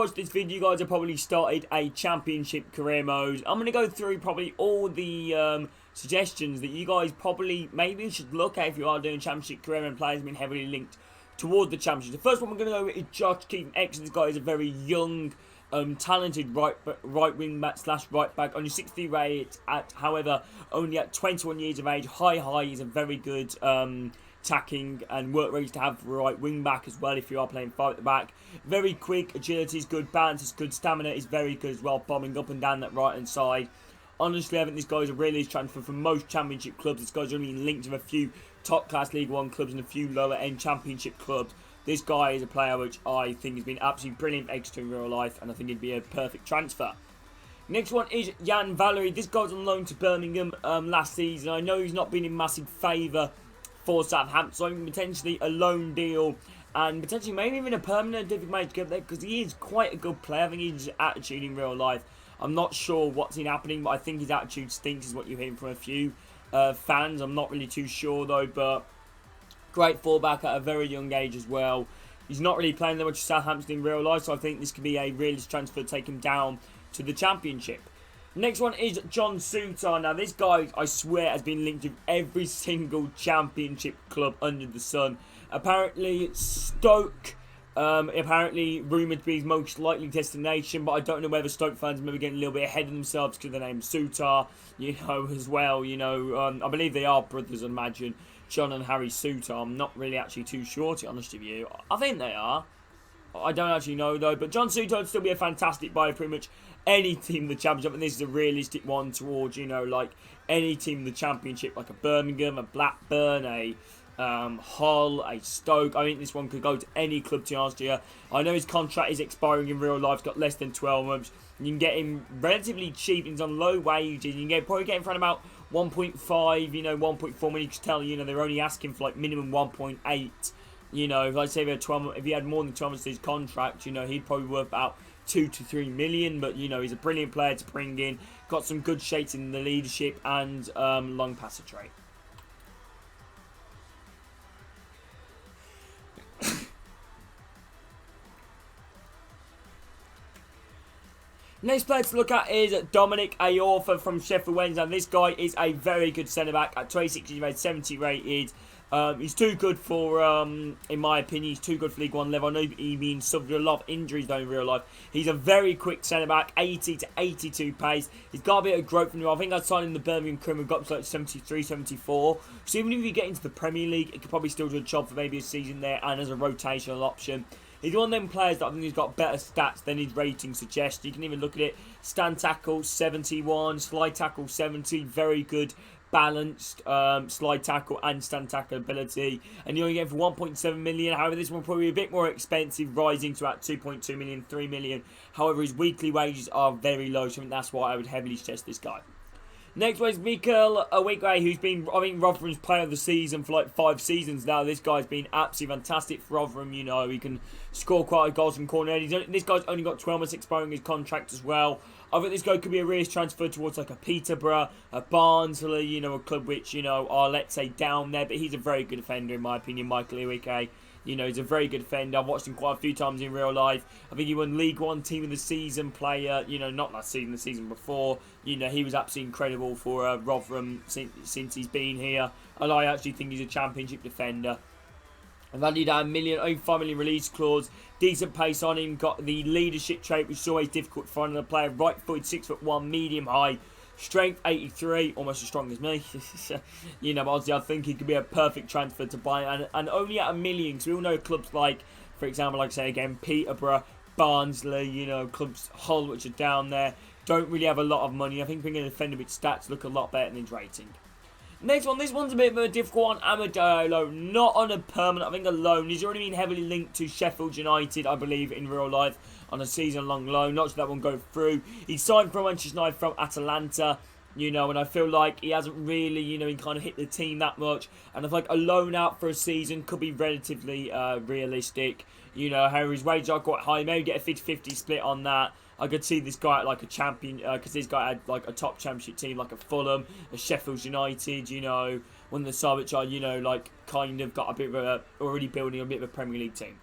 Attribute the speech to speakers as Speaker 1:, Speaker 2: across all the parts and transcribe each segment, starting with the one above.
Speaker 1: watched this video, you guys have probably started a championship career mode. I'm going to go through probably all the suggestions that you guys probably maybe should look at if you are doing championship career and players have been heavily linked toward the championship. The first one we're going to go with is Josh Keaton X. This guy is a very young, talented right wing back / right back. Only 60 rate however, only at 21 years of age. High. He's a very good attacking and work rates to have for right wing back as well if you are playing 5 at the back. Very quick, agility is good, balance is good, stamina is very good as well, bombing up and down that right hand side. Honestly, I think this guy is a really transfer for most championship clubs. This guy's only linked with a few top class League 1 clubs and a few lower end championship clubs. This guy is a player which I think has been absolutely brilliant for Exeter in real life, and I think he'd be a perfect transfer. Next one is Valery. This guy's on loan to Birmingham last season. I know he's not been in massive favour for Southampton, so I think potentially a loan deal and potentially maybe even a permanent if he managed to get there, because he is quite a good player. I think his attitude in real life, I'm not sure what's been happening, but I think his attitude stinks is what you're hearing from a few fans. I'm not really too sure though, but great fullback at a very young age as well. He's not really playing that much Southampton in real life, so I think this could be a realistic transfer to take him down to the Championship. Next one is John Soutar. Now this guy, I swear, has been linked with every single Championship club under the sun. Apparently Stoke, apparently rumoured to be his most likely destination, but I don't know whether Stoke fans are maybe getting a little bit ahead of themselves because of the name Soutar, as well. I believe they are brothers, I imagine. John and Harry Soutar. I'm not really actually too sure, to be honest with you. I think they are. I don't actually know though, but John Soutar would still be a fantastic buy for pretty much any team in the Championship, and this is a realistic one towards, like any team in the Championship, like a Birmingham, a Blackburn, a Hull, a Stoke. I think this one could go to any club, to be honest with you. I know his contract is expiring in real life, he's got less than 12 months. You can get him relatively cheap, he's on low wages. You can probably get him for about 1.5, 1.4 million. You can tell, they're only asking for like minimum 1.8. If I say if he had more than 12 months to his contract, he'd probably worth about 2 to 3 million. But he's a brilliant player to bring in. Got some good shapes in the leadership and long passage rate. Next player to look at is Dominic Ayodele from Sheffield Wednesday. And this guy is a very good centre-back at 26 years old, 70 rated. He's too good for, in my opinion, he's too good for League 1 level. I know he's been suffered a lot of injuries though in real life. He's a very quick centre-back, 80 to 82 pace. He's got a bit of growth from him. I think I signed in the Birmingham Crew and got up to like 73, 74. So even if you get into the Premier League, it could probably still do a job for maybe a season there and as a rotational option. He's one of them players that I think he's got better stats than his rating suggests. You can even look at it. Stand tackle 71, slide tackle 70, very good balanced slide tackle and stand tackle ability, and you only get for 1.7 million. However, this one will probably be a bit more expensive, rising to about 2.2 million, 3 million. However, his weekly wages are very low, so I think that's why I would heavily suggest this guy. Next one is Ihiekwe, who's been, I think, Rotherham's player of the season for like 5 seasons now. This guy's been absolutely fantastic for Rotherham. He can score quite a goals from corner. This guy's only got 12 months expiring his contract as well. I think this guy could be a real transfer towards like a Peterborough, a Barnsley, a club which, are, let's say, down there. But he's a very good defender, in my opinion, Michael Ihiekwe. He's a very good defender. I've watched him quite a few times in real life. I think he won League 1 Team of the Season player, not last season, the season before. He was absolutely incredible for Rotherham since he's been here. And I actually think he's a Championship defender. Valued at only 5 million release clause. Decent pace on him. Got the leadership trait, which is always difficult to find in a player. Right footed, 6'1", medium height. Strength 83, almost as strong as me. But obviously I think he could be a perfect transfer to buy, and only at $1 million. Because we all know clubs like, for example, like I say again, Peterborough, Barnsley, clubs Hull, which are down there, don't really have a lot of money. I think bringing a defender with stats look a lot better than his rating. Next one, this one's a bit of a difficult one. Diallo, not on a permanent, I think a loan. He's already been heavily linked to Sheffield United, I believe, in real life, on a season-long loan. Not sure that one go through. He signed from Manchester United from Atalanta, and I feel like he hasn't really, he kind of hit the team that much. And I feel like a loan out for a season could be relatively realistic. How his wages are quite high. Maybe get a 50-50 split on that. I could see this guy at like a champion, because this guy had like a top Championship team, like a Fulham, a Sheffield United, one of the side which are, like kind of got a bit of already building a bit of a Premier League team.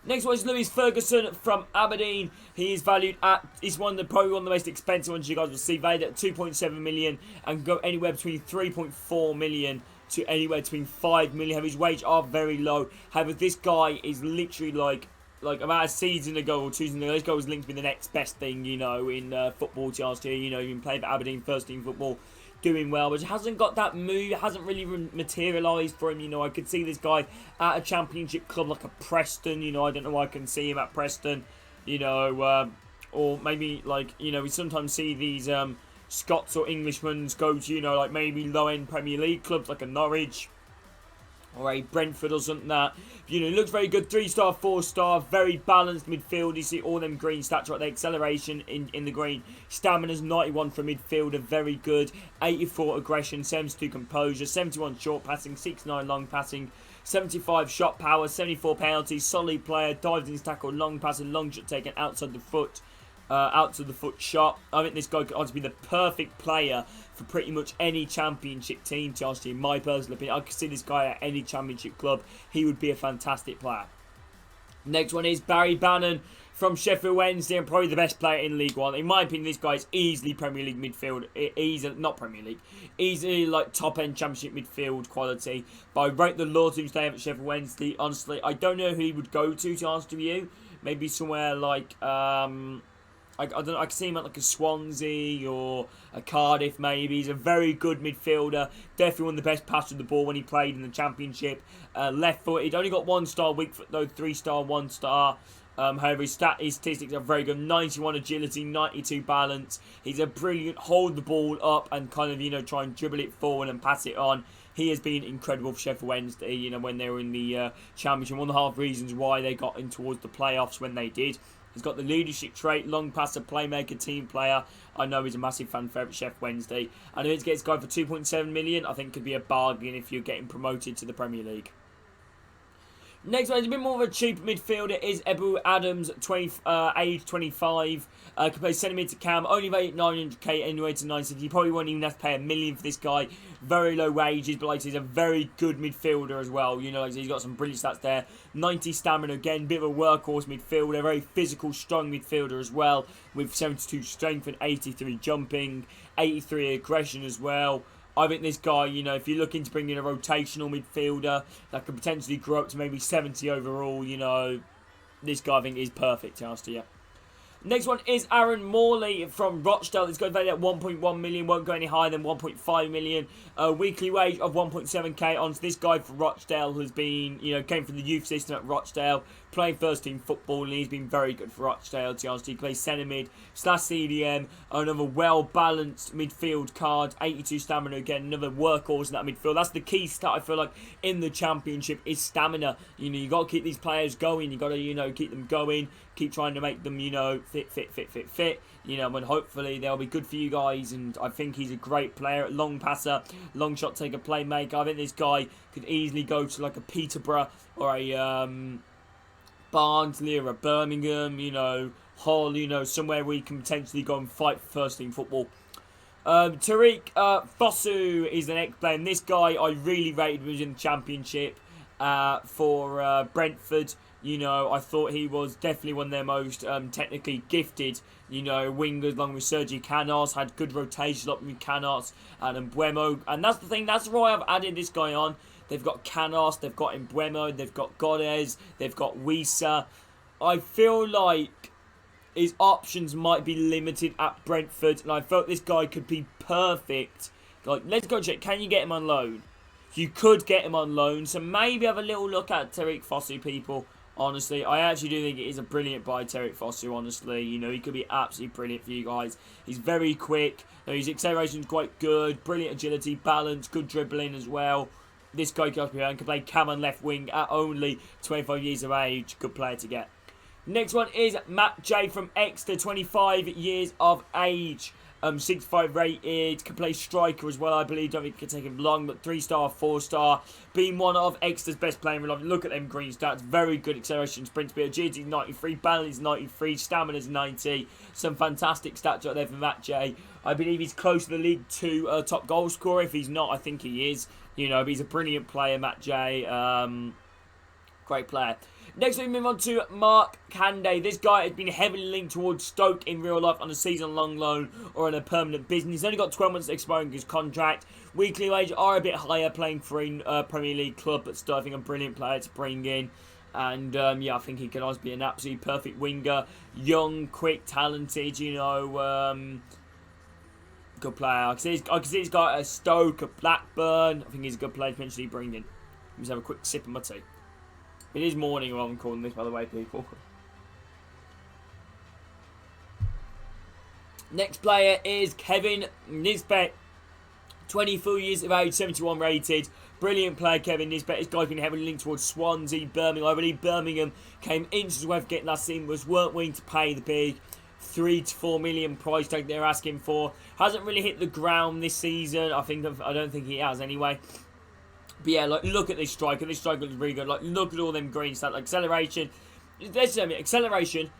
Speaker 1: Next one is Lewis Ferguson from Aberdeen. He is valued at, he's probably one of the most expensive ones you guys will see, valued at 2.7 million and go anywhere between 3.4 million to anywhere between 5 million. His wages are very low. However, this guy is literally like about a season ago or 2 seasons ago, this guy was linked to be the next best thing, you know, in football last year. You know, he's been playing for Aberdeen first team football, doing well, but hasn't got that move, hasn't really materialised for him. You know, I could see this guy at a championship club like a Preston. You know, I don't know why I can see him at Preston, you know, or maybe like, you know, we sometimes see these Scots or Englishmen go to, you know, like maybe low-end Premier League clubs like a Norwich or a Brentford or something that, you know, he looks very good. 3-star, 4-star, very balanced midfield. You see all them green stats right there. Acceleration in the green. Stamina's 91 for midfielder, very good. 84 aggression, 72 composure, 71 short passing, 69 long passing, 75 shot power, 74 penalties. Solid player, dives in his tackle, long pass and long shot taken outside the foot. Out to the foot shot. I think this guy could honestly be the perfect player for pretty much any championship team, to honestly, in my personal opinion. I could see this guy at any championship club. He would be a fantastic player. Next one is Barry Bannan from Sheffield Wednesday, and probably the best player in League One. In my opinion, this guy is easily Premier League midfield. Not Premier League. Easily like top-end championship midfield quality. But I rate the Lord who's staying at Sheffield Wednesday. Honestly, I don't know who he would go to answer to you. Maybe somewhere like I don't know, I can see him at like a Swansea or a Cardiff maybe. He's a very good midfielder. Definitely one of the best passers of the ball when he played in the Championship. Left footed. Only got 1-star weak foot though, 3-star, 1-star. However, his statistics are very good. 91 agility, 92 balance. He's a brilliant hold the ball up and kind of, you know, try and dribble it forward and pass it on. He has been incredible for Sheffield Wednesday, you know, when they were in the Championship. One of the half reasons why they got in towards the playoffs when they did. He's got the leadership trait, long passer, playmaker, team player. I know he's a massive fan favourite, Sheffield Wednesday. And if it's gets guy for 2.7 million, I think could be a bargain if you're getting promoted to the Premier League. Next one is a bit more of a cheap midfielder, is Ebu Adams, age 25. Can play centre mid to cam, only valued 900k anyway to 960. You probably won't even have to pay $1 million for this guy. Very low wages, but like I said, he's a very good midfielder as well. You know, like I said, he's got some brilliant stats there. 90 stamina again, bit of a workhorse midfielder, very physical, strong midfielder as well, with 72 strength and 83 jumping, 83 aggression as well. I think this guy, you know, if you're looking to bring in a rotational midfielder that could potentially grow up to maybe 70 overall, you know, this guy I think is perfect to answer you. Next one is Aaron Morley from Rochdale. This guy valued at 1.1 million, won't go any higher than 1.5 million. Weekly wage of 1.7k. On this guy for Rochdale has been, you know, came from the youth system at Rochdale, playing first team football, and he's been very good for Rochdale, to be honest. He plays centre mid / CDM, another well balanced midfield card, 82 stamina again, another workhorse in that midfield. That's the key stat I feel like in the Championship is stamina. You know, you got to keep these players going. You got to, you know, keep them going. Keep trying to make them, you know, fit. You know, and hopefully they'll be good for you guys. And I think he's a great player, long passer, long shot taker, playmaker. I think this guy could easily go to like a Peterborough or a Barnsley or a Birmingham, you know, Hull, you know, somewhere where he can potentially go and fight for first team football. Tariq Fosu is the next player. And this guy I really rated when he was in the Championship for Brentford. You know, I thought he was definitely one of their most technically gifted, you know, wingers, along with Sergi Canos. Had good rotation up with Canos and Mbuemo. And that's the thing, that's why I've added this guy on. They've got Canos, they've got Mbuemo, they've got Godez, they've got Wisa. I feel like his options might be limited at Brentford, and I felt this guy could be perfect. Like, let's go check, can you get him on loan? You could get him on loan, so maybe have a little look at Tariq Fosu, people. Honestly, I actually do think it is a brilliant buy, Tariq Fosu, honestly. You know, he could be absolutely brilliant for you guys. He's very quick. You know, his acceleration is quite good. Brilliant agility, balance, good dribbling as well. This guy can play cam and left wing at only 25 years of age. Good player to get. Next one is Matt J from Exeter, 25 years of age. 65 rated, can play striker as well, I believe. Don't think it can take him long, but 3-star, 4-star. Being one of Exeter's best players in life. Look at them green stats. Very good acceleration, sprint speed. Agility 93, balance 93, stamina 90. Some fantastic stats right there for Matt J. I believe he's close to the League 2 top goal scorer. If he's not, I think he is. You know, he's a brilliant player, Matt J. Great player. Next, we move on to Mark Kande. This guy has been heavily linked towards Stoke in real life on a season-long loan or on a permanent business. He's only got 12 months expiring his contract. Weekly wage are a bit higher playing for a Premier League club, but still I think a brilliant player to bring in. And yeah, I think he can also be an absolutely perfect winger. Young, quick, talented, you know, good player. I can see he's got a Stoke, a Blackburn. I think he's a good player to potentially bring in. Let's have a quick sip of my tea. It is morning while I'm calling this, by the way, people. Next player is Kevin Nisbet. 24 years of age, 71 rated. Brilliant player, Kevin Nisbet. This guy's been heavily linked towards Swansea, Birmingham. I believe Birmingham came inches away from getting that season, weren't willing to pay the big 3 to 4 million price tag they're asking for. Hasn't really hit the ground this season. I don't think he has anyway. But yeah, like, look at this striker. This striker looks really good. Like, look at all them green stats. Like, acceleration,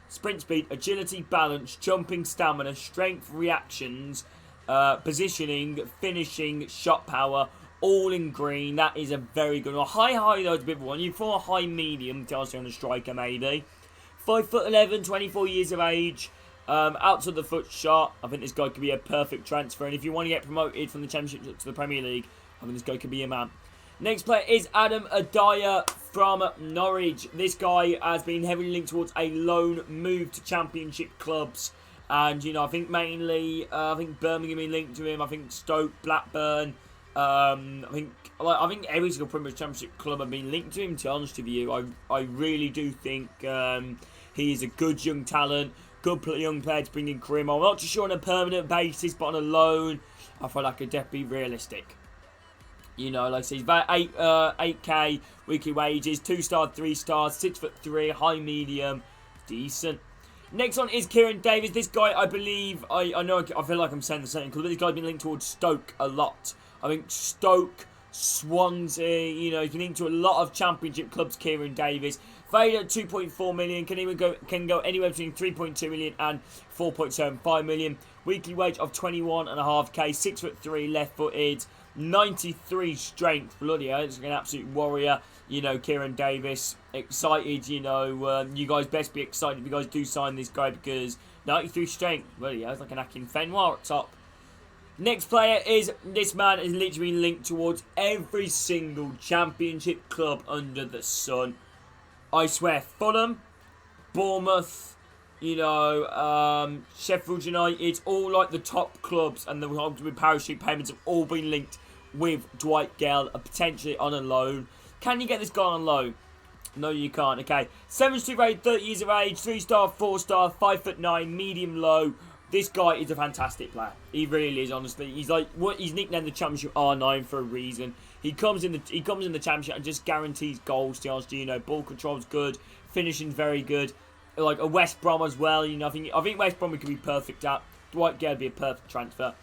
Speaker 1: sprint speed, agility, balance, jumping, stamina, strength, reactions, positioning, finishing, shot power, all in green. That is a very good one. High, though, is a bit of one. You for a high, medium, to on a striker, maybe. 5'11", 24 years of age. Outside the foot shot. I think this guy could be a perfect transfer. And if you want to get promoted from the Championship to the Premier League, I think this guy could be a man. Next player is Adam Idah from Norwich. This guy has been heavily linked towards a loan move to Championship clubs. And, you know, I think mainly, Birmingham been linked to him. I think Stoke, Blackburn. I think every single Premier Championship club have been linked to him, to be honest with you. I really do think he is a good young talent. Good young player to bring in career. I'm not too sure on a permanent basis, but on a loan, I feel like it'd definitely be realistic. You know, like I say, he's about 8k weekly wages, 2-star, 3-star, 6'3", high, medium, decent. Next one is Kieran Davis. This guy, I believe, I feel like I'm saying the same, because this guy's been linked towards Stoke a lot. I think Stoke, Swansea, you know, he's been linked to a lot of Championship clubs, Kieran Davis. Valued at 2.4 million, can go anywhere between 3.2 million and 4.75 million. Weekly wage of 21.5k, 6'3", left-footed. 93 strength, bloody hell, it's an absolute warrior. You know, Kieran Davis, excited, you know, you guys best be excited if you guys do sign this guy, because 93 strength, bloody hell, it's like an Akin Fenwar at top. Next player is, this man is literally linked towards every single Championship club under the sun. I swear, Fulham, Bournemouth, you know, Sheffield United, all like the top clubs, and the parachute payments have all been linked with Dwight Gayle, potentially on a loan. Can you get this guy on loan? No, you can't. Okay, 72 rated, 30 years of age, 3-star, 4-star, 5'9", medium low. This guy is a fantastic player. He really is, honestly. He's like, he's nicknamed the Championship R9 for a reason. He comes in the Championship and just guarantees goals. To be honest, you know, ball control's good, finishing's very good. Like a West Brom as well, you know. I think West Brom could be perfect at. Dwight Gayle would be a perfect transfer.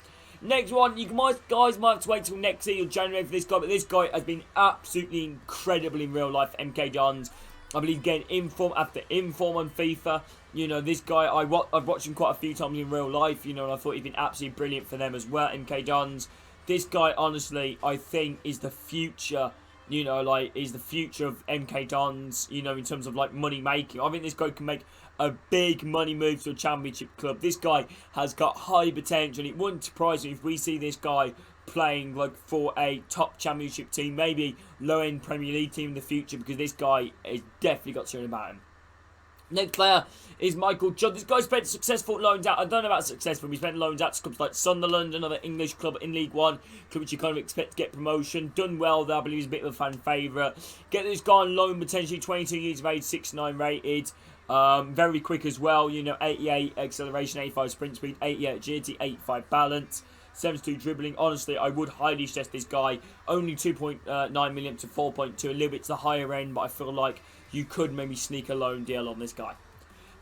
Speaker 1: Next one, you guys might have to wait till next year or January for this guy, but this guy has been absolutely incredible in real life. MK Dons, I believe, getting inform after inform on FIFA. You know, this guy, I've watched him quite a few times in real life, you know, and I thought he'd been absolutely brilliant for them as well. MK Dons, this guy, honestly, I think is the future. You know, like, is the future of MK Dons, you know, in terms of, like, money making. I think this guy can make a big money move to a Championship club. This guy has got high potential. It wouldn't surprise me if we see this guy playing, like, for a top Championship team, maybe low-end Premier League team in the future, because this guy has definitely got something about him. Next player is Michael Judd. This guy spent successful loans out. I don't know about successful. He spent loans out to clubs like Sunderland, another English club in League One, club which you kind of expect to get promotion. Done well there. I believe he's a bit of a fan favourite. Get this guy on loan, potentially 22 years of age, 6'9" rated. Very quick as well. You know, 88 acceleration, 85 sprint speed, 88 agility, 85 balance. 72 dribbling. Honestly, I would highly suggest this guy. Only 2.9 million to 4.2. A little bit to the higher end, but I feel like you could maybe sneak a loan deal on this guy.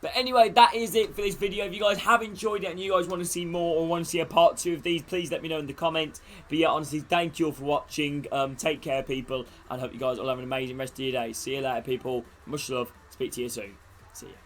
Speaker 1: But anyway, that is it for this video. If you guys have enjoyed it and you guys want to see more or want to see a part 2 of these, please let me know in the comments. But yeah, honestly, thank you all for watching. Take care, people, and hope you guys all have an amazing rest of your day. See you later, people. Much love. Speak to you soon. See ya.